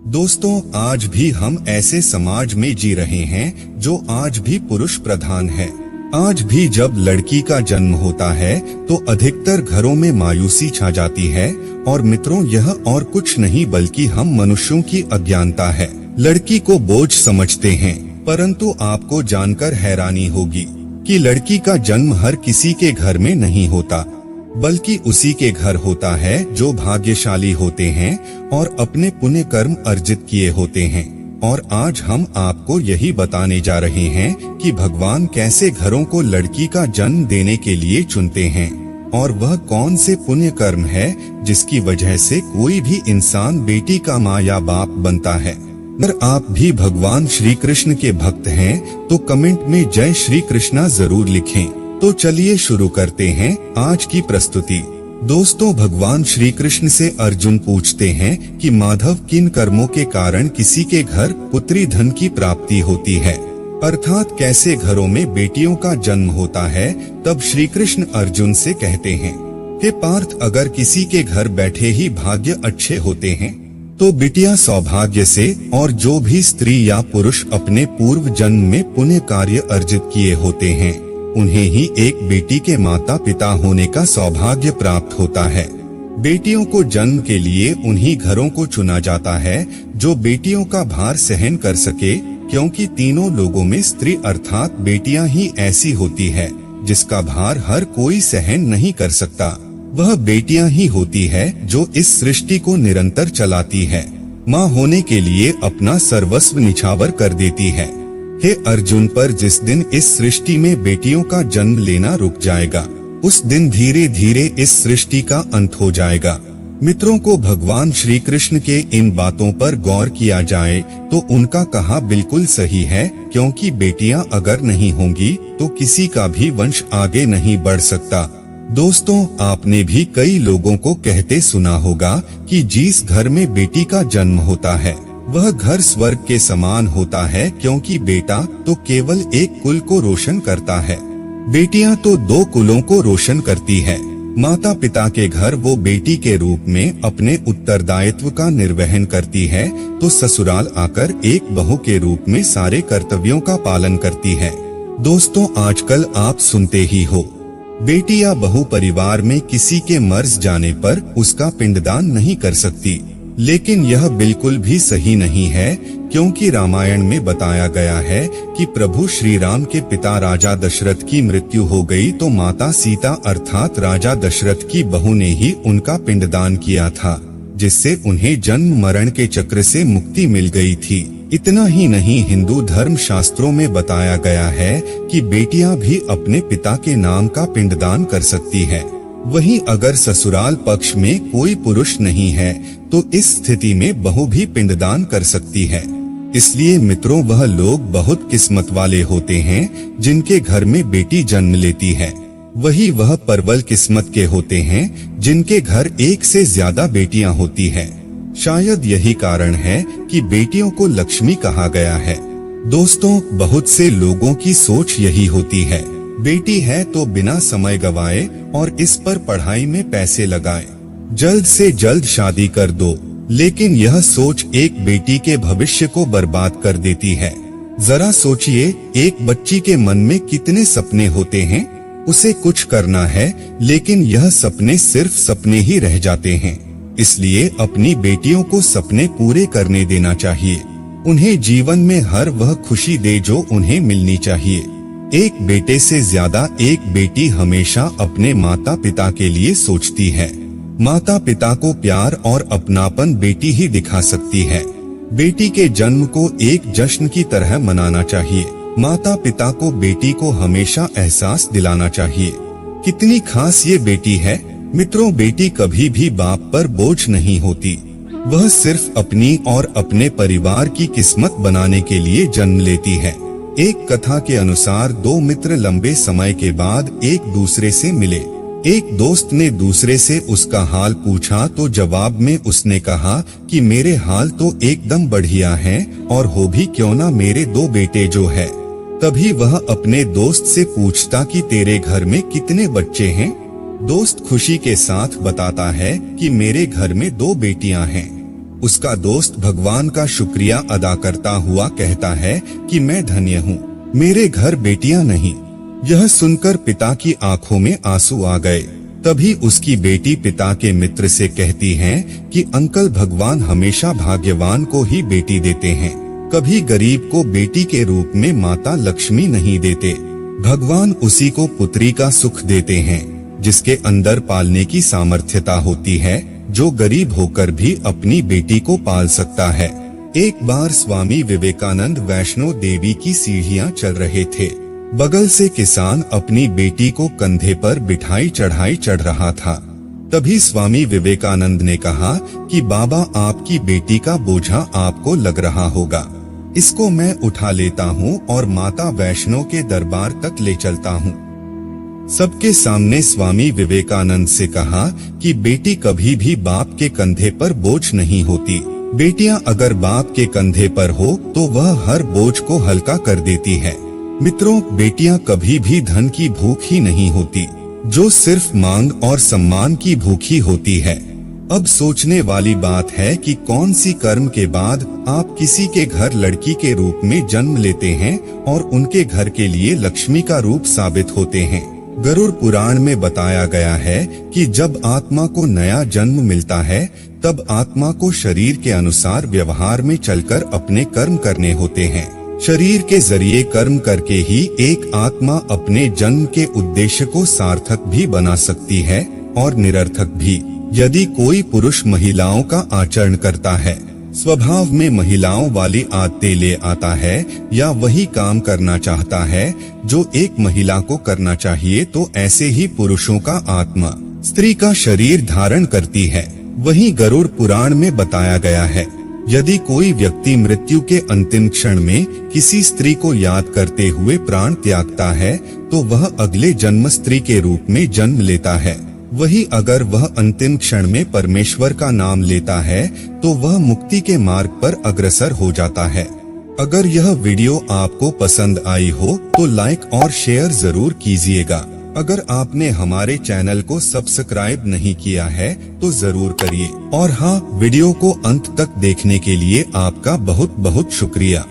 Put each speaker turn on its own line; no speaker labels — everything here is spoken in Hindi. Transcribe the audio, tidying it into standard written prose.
दोस्तों, आज भी हम ऐसे समाज में जी रहे हैं जो आज भी पुरुष प्रधान है। आज भी जब लड़की का जन्म होता है तो अधिकतर घरों में मायूसी छा जाती है। और मित्रों, यह और कुछ नहीं बल्कि हम मनुष्यों की अज्ञानता है। लड़की को बोझ समझते हैं, परंतु आपको जानकर हैरानी होगी कि लड़की का जन्म हर किसी के घर में नहीं होता, बल्कि उसी के घर होता है जो भाग्यशाली होते हैं और अपने पुण्य कर्म अर्जित किए होते हैं। और आज हम आपको यही बताने जा रहे हैं कि भगवान कैसे घरों को लड़की का जन्म देने के लिए चुनते हैं और वह कौन से पुण्य कर्म है जिसकी वजह से कोई भी इंसान बेटी का माँ या बाप बनता है। अगर आप भी भगवान श्री कृष्ण के भक्त हैं तो कमेंट में जय श्री कृष्णा जरूर लिखें। तो चलिए शुरू करते हैं आज की प्रस्तुति। दोस्तों, भगवान श्री कृष्ण से अर्जुन पूछते हैं कि माधव, किन कर्मों के कारण किसी के घर पुत्री धन की प्राप्ति होती है, अर्थात कैसे घरों में बेटियों का जन्म होता है। तब श्री कृष्ण अर्जुन से कहते हैं, हे पार्थ, अगर किसी के घर बैठे ही भाग्य अच्छे होते हैं तो बिटिया सौभाग्य से, और जो भी स्त्री या पुरुष अपने पूर्व जन्म में पुण्य कार्य अर्जित किए होते हैं उन्हें ही एक बेटी के माता पिता होने का सौभाग्य प्राप्त होता है। बेटियों को जन्म के लिए उन्हीं घरों को चुना जाता है जो बेटियों का भार सहन कर सके, क्योंकि तीनों लोगों में स्त्री अर्थात बेटियां ही ऐसी होती है जिसका भार हर कोई सहन नहीं कर सकता। वह बेटियां ही होती है जो इस सृष्टि को निरंतर चलाती है, माँ होने के लिए अपना सर्वस्व निछावर कर देती है। हे अर्जुन, पर जिस दिन इस सृष्टि में बेटियों का जन्म लेना रुक जाएगा, उस दिन धीरे धीरे इस सृष्टि का अंत हो जाएगा। मित्रों को भगवान श्री कृष्ण के इन बातों पर गौर किया जाए तो उनका कहा बिल्कुल सही है, क्योंकि बेटियां अगर नहीं होंगी तो किसी का भी वंश आगे नहीं बढ़ सकता। दोस्तों, आपने भी कई लोगों को कहते सुना होगा कि जिस घर में बेटी का जन्म होता है वह घर स्वर्ग के समान होता है, क्योंकि बेटा तो केवल एक कुल को रोशन करता है, बेटियां तो दो कुलों को रोशन करती है। माता पिता के घर वो बेटी के रूप में अपने उत्तरदायित्व का निर्वहन करती है, तो ससुराल आकर एक बहू के रूप में सारे कर्तव्यों का पालन करती है। दोस्तों, आजकल आप सुनते ही हो, बेटी या बहू परिवार में किसी के मर जाने पर उसका पिंडदान नहीं कर सकती, लेकिन यह बिल्कुल भी सही नहीं है, क्योंकि रामायण में बताया गया है कि प्रभु श्री राम के पिता राजा दशरथ की मृत्यु हो गई तो माता सीता अर्थात राजा दशरथ की बहू ने ही उनका पिंडदान किया था, जिससे उन्हें जन्म मरण के चक्र से मुक्ति मिल गई थी। इतना ही नहीं, हिंदू धर्म शास्त्रों में बताया गया है कि बेटियां भी अपने पिता के नाम का पिंडदान कर सकती है। वहीं अगर ससुराल पक्ष में कोई पुरुष नहीं है तो इस स्थिति में बहू भी पिंडदान कर सकती है। इसलिए मित्रों, वह लोग बहुत किस्मत वाले होते हैं जिनके घर में बेटी जन्म लेती है। वही वह परवल किस्मत के होते हैं जिनके घर एक से ज्यादा बेटियां होती है। शायद यही कारण है कि बेटियों को लक्ष्मी कहा गया है। दोस्तों, बहुत से लोगों की सोच यही होती है, बेटी है तो बिना समय गवाए और इस पर पढ़ाई में पैसे लगाए, जल्द से जल्द शादी कर दो। लेकिन यह सोच एक बेटी के भविष्य को बर्बाद कर देती है। जरा सोचिए, एक बच्ची के मन में कितने सपने होते हैं, उसे कुछ करना है लेकिन यह सपने सिर्फ सपने ही रह जाते हैं। इसलिए अपनी बेटियों को सपने पूरे करने देना चाहिए, उन्हें जीवन में हर वह खुशी दे जो उन्हें मिलनी चाहिए। एक बेटे से ज्यादा एक बेटी हमेशा अपने माता पिता के लिए सोचती है। माता पिता को प्यार और अपनापन बेटी ही दिखा सकती है। बेटी के जन्म को एक जश्न की तरह मनाना चाहिए। माता पिता को बेटी को हमेशा एहसास दिलाना चाहिए कितनी खास ये बेटी है। मित्रों, बेटी कभी भी बाप पर बोझ नहीं होती, वह सिर्फ अपनी और अपने परिवार की किस्मत बनाने के लिए जन्म लेती है। एक कथा के अनुसार दो मित्र लंबे समय के बाद एक दूसरे से मिले। एक दोस्त ने दूसरे से उसका हाल पूछा तो जवाब में उसने कहा कि मेरे हाल तो एकदम बढ़िया हैं और हो भी क्यों ना मेरे दो बेटे जो है। तभी वह अपने दोस्त से पूछता कि तेरे घर में कितने बच्चे हैं। दोस्त खुशी के साथ बताता है कि मेरे घर में दो बेटियां हैं। उसका दोस्त भगवान का शुक्रिया अदा करता हुआ कहता है कि मैं धन्य हूँ, मेरे घर बेटियां नहीं। यह सुनकर पिता की आंखों में आंसू आ गए। तभी उसकी बेटी पिता के मित्र से कहती है कि अंकल, भगवान हमेशा भाग्यवान को ही बेटी देते हैं, कभी गरीब को बेटी के रूप में माता लक्ष्मी नहीं देते। भगवान उसी को पुत्री का सुख देते हैं जिसके अंदर पालने की सामर्थ्यता होती है, जो गरीब होकर भी अपनी बेटी को पाल सकता है। एक बार स्वामी विवेकानंद वैष्णो देवी की सीढ़ियां चल रहे थे। बगल से किसान अपनी बेटी को कंधे पर बिठाई चढ़ाई चढ़ रहा था। तभी स्वामी विवेकानंद ने कहा कि बाबा, आपकी बेटी का बोझा आपको लग रहा होगा, इसको मैं उठा लेता हूँ और माता वैष्णो के दरबार तक ले चलता हूँ। सबके सामने स्वामी विवेकानंद से कहा कि बेटी कभी भी बाप के कंधे पर बोझ नहीं होती। बेटियां अगर बाप के कंधे पर हो तो वह हर बोझ को हल्का कर देती है। मित्रों, बेटियां कभी भी धन की भूख ही नहीं होती, जो सिर्फ मांग और सम्मान की भूखी होती है। अब सोचने वाली बात है कि कौन सी कर्म के बाद आप किसी के घर लड़की के रूप में जन्म लेते हैं और उनके घर के लिए लक्ष्मी का रूप साबित होते हैं। गरुड़ पुराण में बताया गया है कि जब आत्मा को नया जन्म मिलता है तब आत्मा को शरीर के अनुसार व्यवहार में चलकर अपने कर्म करने होते हैं। शरीर के जरिए कर्म करके ही एक आत्मा अपने जन्म के उद्देश्य को सार्थक भी बना सकती है और निरर्थक भी। यदि कोई पुरुष महिलाओं का आचरण करता है, स्वभाव में महिलाओं वाली आदतें ले आता है या वही काम करना चाहता है जो एक महिला को करना चाहिए, तो ऐसे ही पुरुषों का आत्मा स्त्री का शरीर धारण करती है। वहीं गरुड़ पुराण में बताया गया है, यदि कोई व्यक्ति मृत्यु के अंतिम क्षण में किसी स्त्री को याद करते हुए प्राण त्यागता है तो वह अगले जन्म स्त्री के रूप में जन्म लेता है। वही अगर वह अंतिम क्षण में परमेश्वर का नाम लेता है तो वह मुक्ति के मार्ग पर अग्रसर हो जाता है। अगर यह वीडियो आपको पसंद आई हो तो लाइक और शेयर जरूर कीजिएगा। अगर आपने हमारे चैनल को सब्सक्राइब नहीं किया है तो जरूर करिए। और हाँ, वीडियो को अंत तक देखने के लिए आपका बहुत बहुत शुक्रिया।